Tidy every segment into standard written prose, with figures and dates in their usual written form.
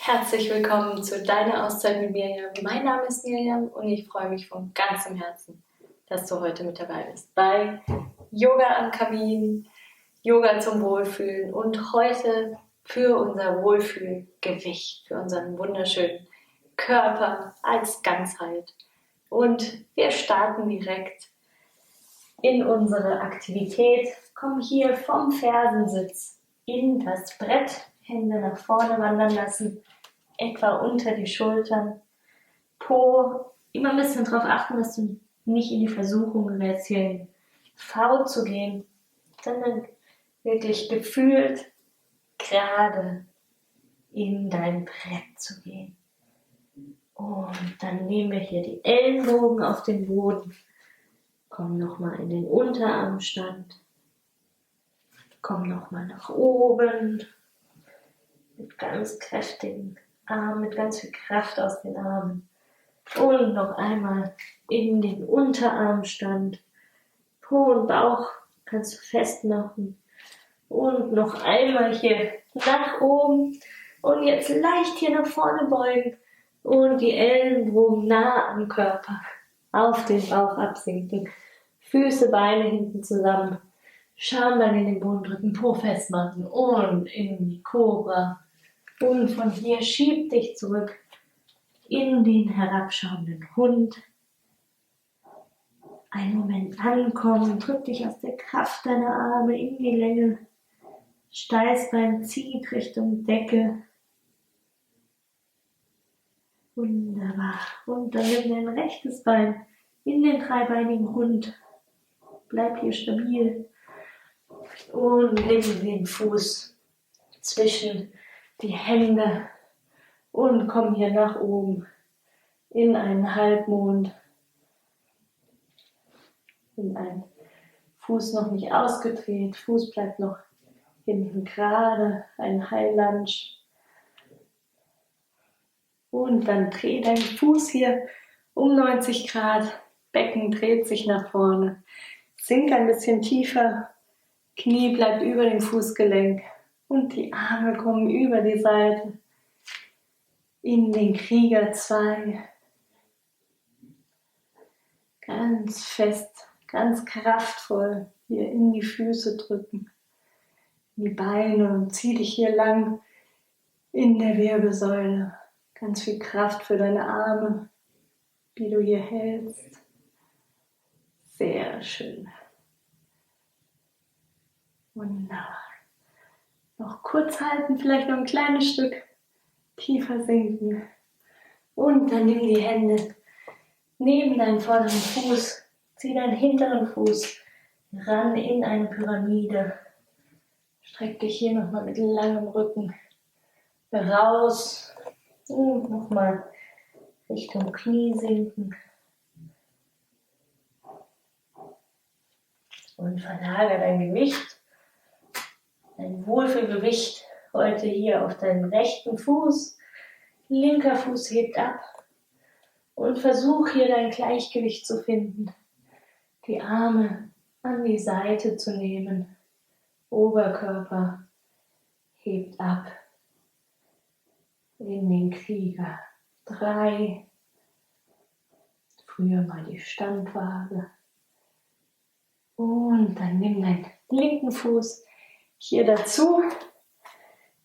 Herzlich willkommen zu Deine Auszeit mit Mirjam. Mein Name ist Mirjam und ich freue mich von ganzem Herzen, dass du heute mit dabei bist bei Yoga am Kamin, Yoga zum Wohlfühlen und heute für unser Wohlfühlgewicht, für unseren wunderschönen Körper als Ganzheit. Und wir starten direkt in unsere Aktivität, kommen hier vom Fersensitz in das Brett, Hände nach vorne wandern lassen, etwa unter die Schultern, Po, immer ein bisschen darauf achten, dass du nicht in die Versuchung gerätst, hier in V zu gehen, sondern wirklich gefühlt gerade in dein Brett zu gehen. Und dann nehmen wir hier die Ellenbogen auf den Boden, kommen nochmal in den Unterarmstand, kommen nochmal nach oben, mit ganz kräftigen Armen, mit ganz viel Kraft aus den Armen. Und noch einmal in den Unterarmstand. Po und Bauch kannst du festmachen. Und noch einmal hier nach oben. Und jetzt leicht hier nach vorne beugen. Und die Ellenbogen nah am Körper. Auf den Bauch absinken. Füße, Beine hinten zusammen. Schambein in den Boden drücken, Po festmachen. Und in die Cobra. Und von hier schieb dich zurück in den herabschauenden Hund. Einen Moment ankommen, drück dich aus der Kraft deiner Arme in die Länge. Steißbein zieht Richtung Decke. Wunderbar. Und dann nimm dein rechtes Bein in den dreibeinigen Hund. Bleib hier stabil. Und nimm den Fuß zwischen die Hände. Und komm hier nach oben in einen Halbmond. In einen Fuß noch nicht ausgedreht, Fuß bleibt noch hinten gerade, ein High Lunge. Und dann dreh deinen Fuß hier um 90 Grad, Becken dreht sich nach vorne, sink ein bisschen tiefer, Knie bleibt über dem Fußgelenk und die Arme kommen über die Seite. In den Krieger 2, ganz fest, ganz kraftvoll hier in die Füße drücken, in die Beine und zieh dich hier lang in der Wirbelsäule. Ganz viel Kraft für deine Arme, die du hier hältst. Sehr schön. Wunderbar. Noch kurz halten, vielleicht noch ein kleines Stück tiefer sinken. Und dann nimm die Hände neben deinen vorderen Fuß, zieh deinen hinteren Fuß ran in eine Pyramide. Streck dich hier nochmal mit langem Rücken raus und nochmal Richtung Knie sinken. Und verlagere dein Gewicht, dein Wohlfühlgewicht heute hier auf deinen rechten Fuß. Linker Fuß hebt ab. Und versuch hier dein Gleichgewicht zu finden. Die Arme an die Seite zu nehmen. Oberkörper hebt ab. In den Krieger 3. Früher mal die Standwaage. Und dann nimm deinen linken Fuß hier dazu.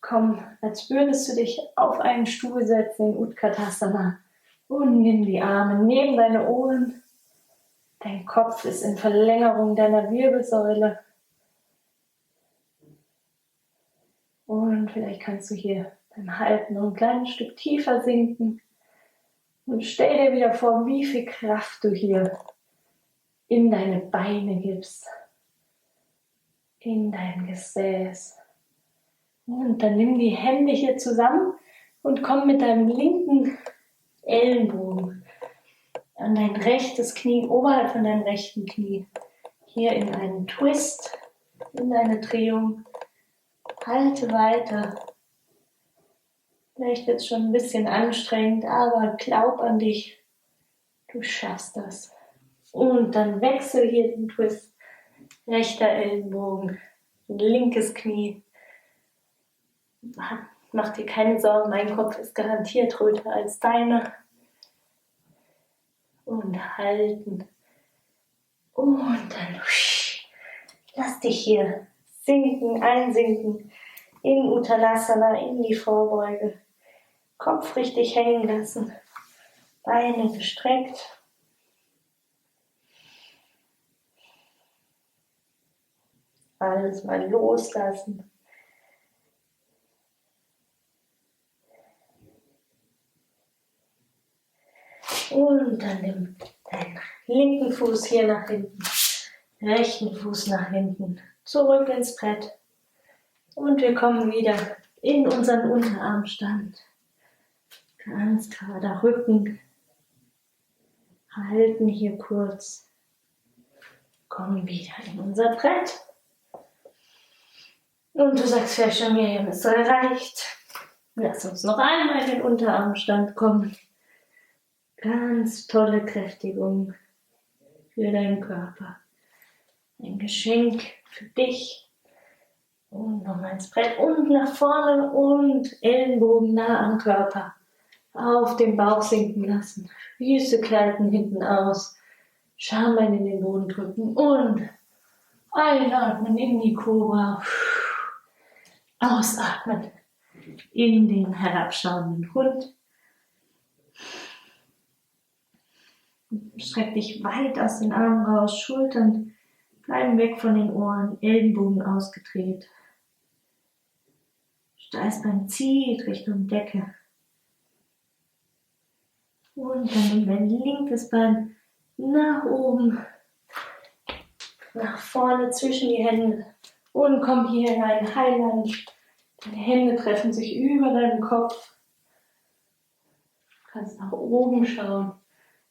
Komm, als würdest du dich auf einen Stuhl setzen in Utkatasana. Und nimm die Arme neben deine Ohren. Dein Kopf ist in Verlängerung deiner Wirbelsäule. Und vielleicht kannst du hier beim Halten noch ein kleines Stück tiefer sinken. Und stell dir wieder vor, wie viel Kraft du hier in deine Beine gibst. In dein Gesäß. Und dann nimm die Hände hier zusammen und komm mit deinem linken Ellenbogen an dein rechtes Knie, oberhalb von deinem rechten Knie. Hier in einen Twist, in eine Drehung. Halte weiter. Vielleicht wird es schon ein bisschen anstrengend, aber glaub an dich. Du schaffst das. Und dann wechsel hier den Twist. Rechter Ellenbogen, linkes Knie. Mach dir keine Sorgen, mein Kopf ist garantiert röter als deiner. Und halten. Und dann lass dich hier sinken, einsinken in Uttanasana, in die Vorbeuge. Kopf richtig hängen lassen. Beine gestreckt. Alles mal loslassen. Und dann nimm deinen linken Fuß hier nach hinten, rechten Fuß nach hinten, zurück ins Brett. Und wir kommen wieder in unseren Unterarmstand. Ganz gerader Rücken. Halten hier kurz. Kommen wieder in unser Brett. Und du sagst vielleicht schon, Miriam, es soll reicht. Lass uns noch einmal in den Unterarmstand kommen. Ganz tolle Kräftigung für deinen Körper. Ein Geschenk für dich. Und nochmal ins Brett und nach vorne und Ellenbogen nah am Körper. Auf den Bauch sinken lassen. Füße gleiten hinten aus. Schambein in den Boden drücken und einatmen in die Kobra. Ausatmen in den herabschauenden Hund. Streck dich weit aus den Armen raus, Schultern bleiben weg von den Ohren, Ellenbogen ausgedreht. Steißbein zieht Richtung Decke. Und dann nimm dein linkes Bein nach oben, nach vorne zwischen die Hände und komm hier in einen High Lunge. Deine Hände treffen sich über deinen Kopf. Du kannst nach oben schauen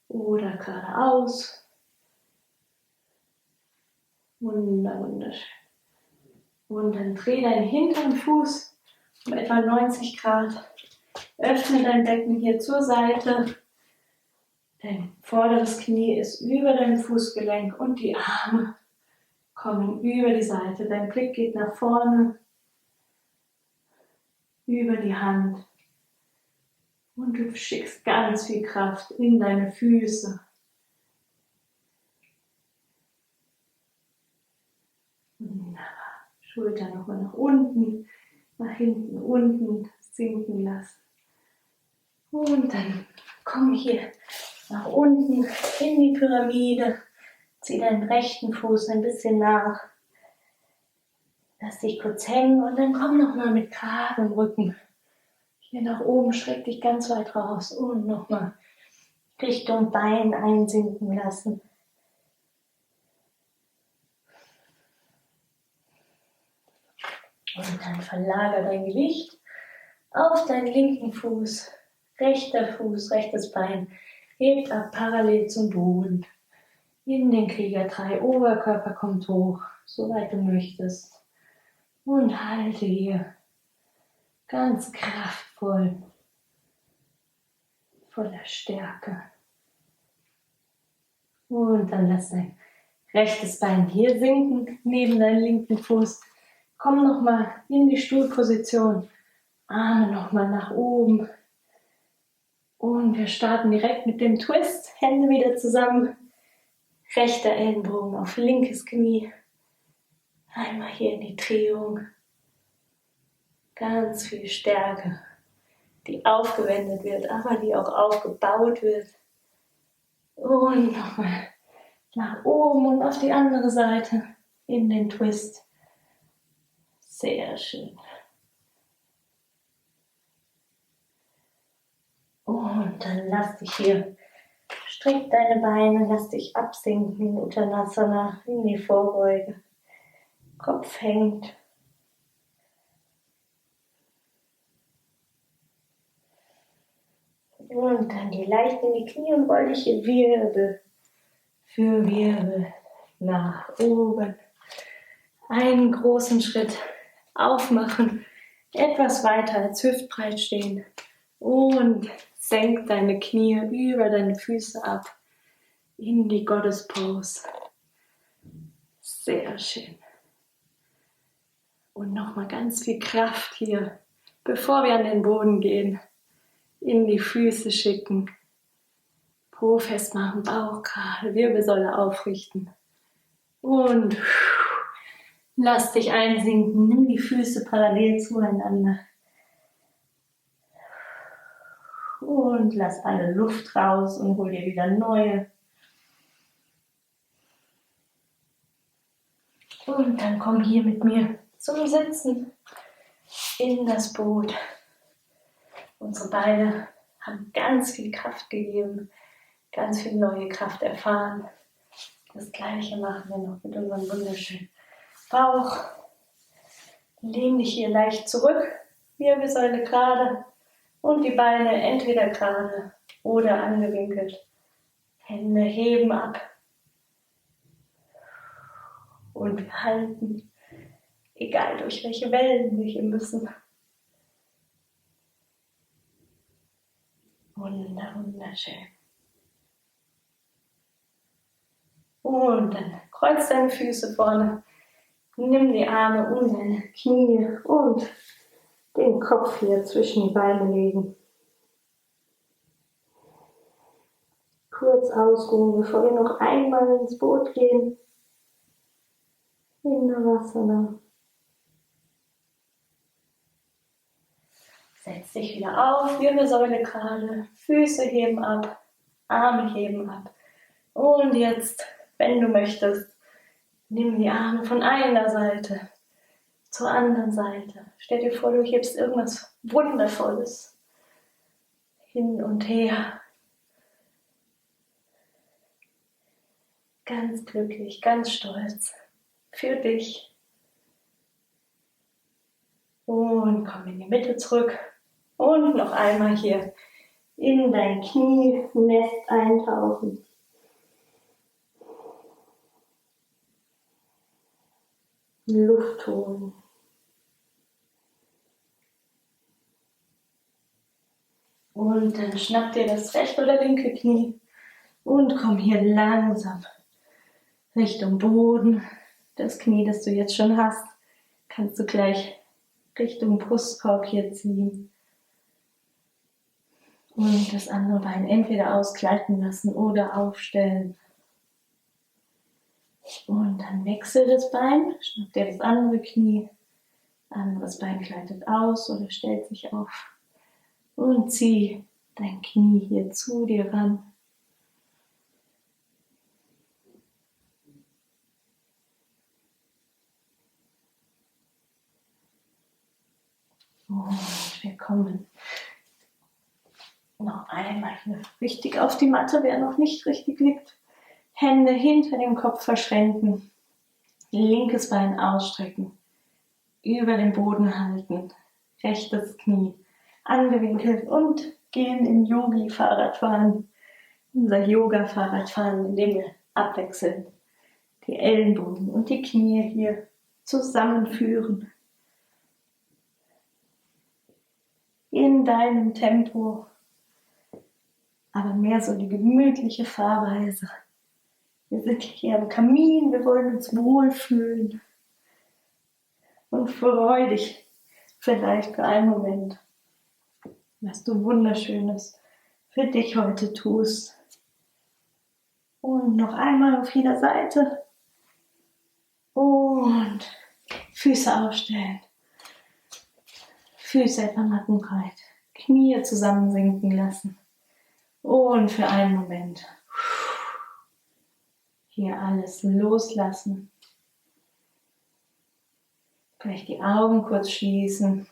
oder geradeaus. Wunderschön. Und dann dreh deinen hinteren Fuß um etwa 90 Grad. Öffne dein Becken hier zur Seite. Dein vorderes Knie ist über deinem Fußgelenk und die Arme kommen über die Seite. Dein Blick geht nach vorne, über die Hand. Und du schickst ganz viel Kraft in deine Füße. Schulter nochmal nach unten, nach hinten, unten sinken lassen. Und dann komm hier nach unten in die Pyramide. Zieh deinen rechten Fuß ein bisschen nach. Lass dich kurz hängen und dann komm nochmal mit geradem Rücken. Hier nach oben, streck dich ganz weit raus und nochmal Richtung Bein einsinken lassen. Und dann verlager dein Gewicht auf deinen linken Fuß. Rechter Fuß, rechtes Bein hebt ab parallel zum Boden. In den Krieger 3, Oberkörper kommt hoch, soweit du möchtest. Und halte hier ganz kraftvoll, voller Stärke. Und dann lass dein rechtes Bein hier sinken, neben deinen linken Fuß. Komm nochmal in die Stuhlposition, Arme nochmal nach oben. Und wir starten direkt mit dem Twist. Hände wieder zusammen. Rechter Ellenbogen auf linkes Knie. Einmal hier in die Drehung. Ganz viel Stärke, die aufgewendet wird, aber die auch aufgebaut wird. Und nochmal nach oben und auf die andere Seite in den Twist. Sehr schön. Und dann lass dich hier, streck deine Beine, lass dich absinken in Uttanasana, in die Vorbeuge. Kopf hängt. Und dann geh leicht in die Knie und roll dich hier Wirbel für Wirbel nach oben. Einen großen Schritt aufmachen, etwas weiter als hüftbreit stehen und senk deine Knie über deine Füße ab in die Goddess-Pose. Sehr schön. Und nochmal ganz viel Kraft hier bevor wir an den Boden gehen, in die Füße schicken. Po festmachen, Bauch gerade, Wirbelsäule aufrichten. Und lass dich einsinken, nimm die Füße parallel zueinander. Und lass alle Luft raus und hol dir wieder neue. Und dann komm hier mit mir zum Sitzen in das Boot. Unsere Beine haben ganz viel Kraft gegeben, ganz viel neue Kraft erfahren. Das Gleiche machen wir noch mit unserem wunderschönen Bauch. Lehn dich hier leicht zurück, Wirbelsäule gerade und die Beine entweder gerade oder angewinkelt. Hände heben ab und wir halten, egal durch welche Wellen wir hier müssen. Wunderschön. Und dann kreuz deine Füße vorne, nimm die Arme um deine Knie und den Kopf hier zwischen die Beine legen. Kurz ausruhen, bevor wir noch einmal ins Boot gehen. In Navasana. Setz dich wieder auf, Wirbelsäule gerade, Füße heben ab, Arme heben ab. Und jetzt, wenn du möchtest, nimm die Arme von einer Seite zur anderen Seite. Stell dir vor, du hebst irgendwas Wundervolles hin und her. Ganz glücklich, ganz stolz für dich. Und komm in die Mitte zurück. Und noch einmal hier in dein Knienest eintauchen. Luft holen. Und dann schnapp dir das rechte oder linke Knie und komm hier langsam Richtung Boden. Das Knie, das du jetzt schon hast, kannst du gleich Richtung Brustkorb hier ziehen. Und das andere Bein entweder ausgleiten lassen oder aufstellen. Und dann wechsel das Bein, schnapp dir das andere Knie, anderes Bein gleitet aus oder stellt sich auf. Und zieh dein Knie hier zu dir ran. Und wir kommen noch einmal hier richtig auf die Matte, wer noch nicht richtig liegt. Hände hinter dem Kopf verschränken, linkes Bein ausstrecken, über den Boden halten, rechtes Knie angewinkelt und gehen in Yogi-Fahrradfahren, unser Yoga-Fahrradfahren, indem wir abwechseln, die Ellenbogen und die Knie hier zusammenführen. In deinem Tempo, aber mehr so die gemütliche Fahrweise. Wir sind hier am Kamin, wir wollen uns wohlfühlen und freu dich vielleicht für einen Moment, was du Wunderschönes für dich heute tust. Und noch einmal auf jeder Seite und Füße aufstellen. Füße etwa mattenbreit, Knie zusammensinken lassen und für einen Moment hier alles loslassen. Vielleicht die Augen kurz schließen.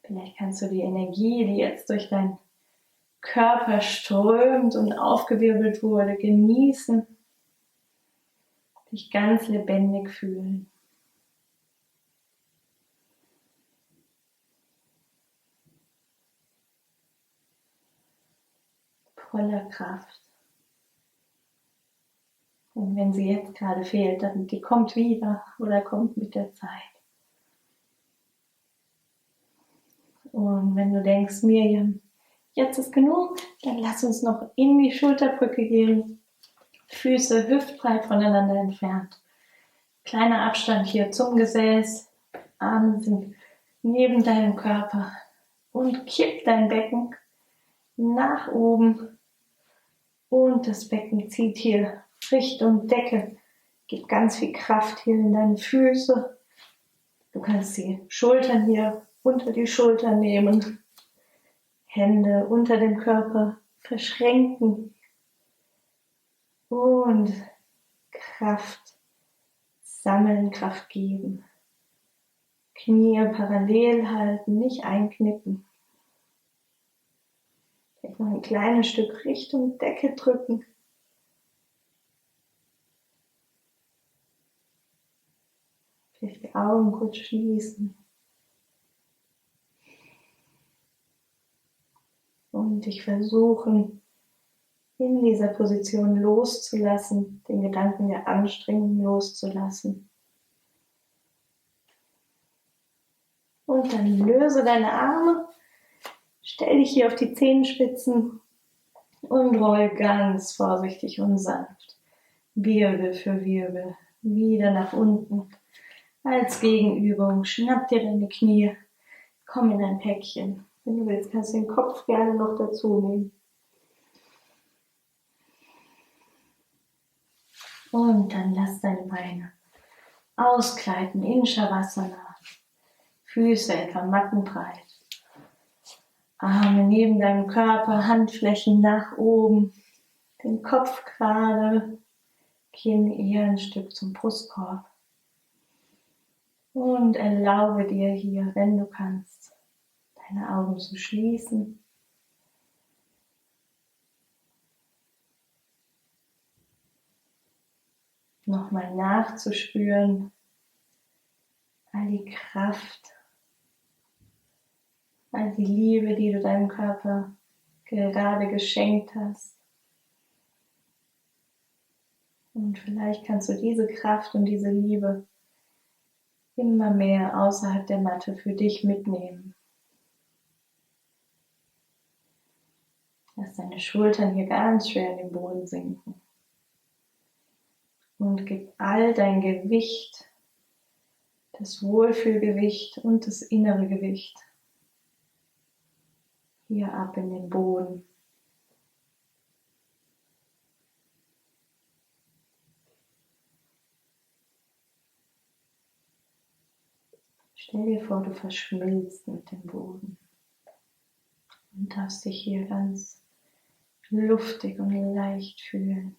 Vielleicht kannst du die Energie, die jetzt durch deinen Körper strömt und aufgewirbelt wurde, genießen. Dich ganz lebendig fühlen. Voller Kraft. Und wenn sie jetzt gerade fehlt, dann die kommt wieder oder kommt mit der Zeit. Und wenn du denkst, Miriam, Jetzt ist genug, dann lass uns noch in die Schulterbrücke gehen. Füße hüftbreit voneinander entfernt. Kleiner Abstand hier zum Gesäß. Arme sind neben deinem Körper. Und kipp dein Becken nach oben. Und das Becken zieht hier Richtung Decke. Gib ganz viel Kraft hier in deine Füße. Du kannst die Schultern hier unter die Schultern nehmen. Hände unter dem Körper verschränken. Und Kraft sammeln, Kraft geben. Knie parallel halten, nicht einknicken. Vielleicht noch ein kleines Stück Richtung Decke drücken. Vielleicht die Augen kurz schließen. Und dich versuchen, in dieser Position loszulassen, den Gedanken der Anstrengung loszulassen. Und dann löse deine Arme, stell dich hier auf die Zehenspitzen und roll ganz vorsichtig und sanft, Wirbel für Wirbel, wieder nach unten. Als Gegenübung, schnapp dir deine Knie, komm in dein Päckchen. Wenn du willst, kannst du den Kopf gerne noch dazu nehmen. Und dann lass deine Beine ausgleiten in Shavasana. Füße etwa mattenbreit. Arme neben deinem Körper, Handflächen nach oben. Den Kopf gerade, Kinn eher ein Stück zum Brustkorb. Und erlaube dir hier, wenn du kannst, deine Augen zu schließen. Nochmal nachzuspüren, all die Kraft, all die Liebe, die du deinem Körper gerade geschenkt hast. Und vielleicht kannst du diese Kraft und diese Liebe immer mehr außerhalb der Matte für dich mitnehmen. Lass deine Schultern hier ganz schwer in den Boden sinken. Und gib all dein Gewicht, das Wohlfühlgewicht und das innere Gewicht hier ab in den Boden. Stell dir vor, du verschmilzt mit dem Boden und darfst dich hier ganz luftig und leicht fühlen.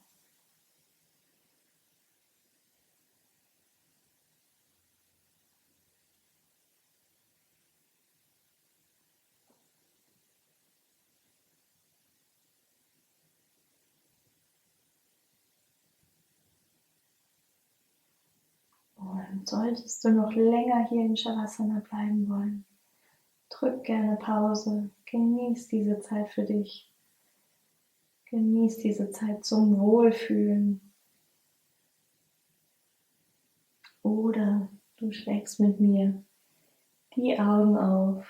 Und solltest du noch länger hier in Shavasana bleiben wollen, drück gerne Pause, genieß diese Zeit für dich. Genieß diese Zeit zum Wohlfühlen. Oder du schlägst mit mir die Augen auf.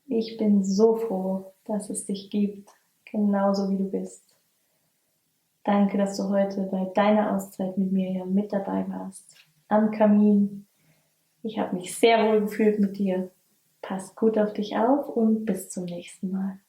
Ich bin so froh, dass es dich gibt, genauso wie du bist. Danke, dass du heute bei deiner Auszeit mit mir hier mit dabei warst. Am Kamin. Ich habe mich sehr wohl gefühlt mit dir. Pass gut auf dich auf und bis zum nächsten Mal.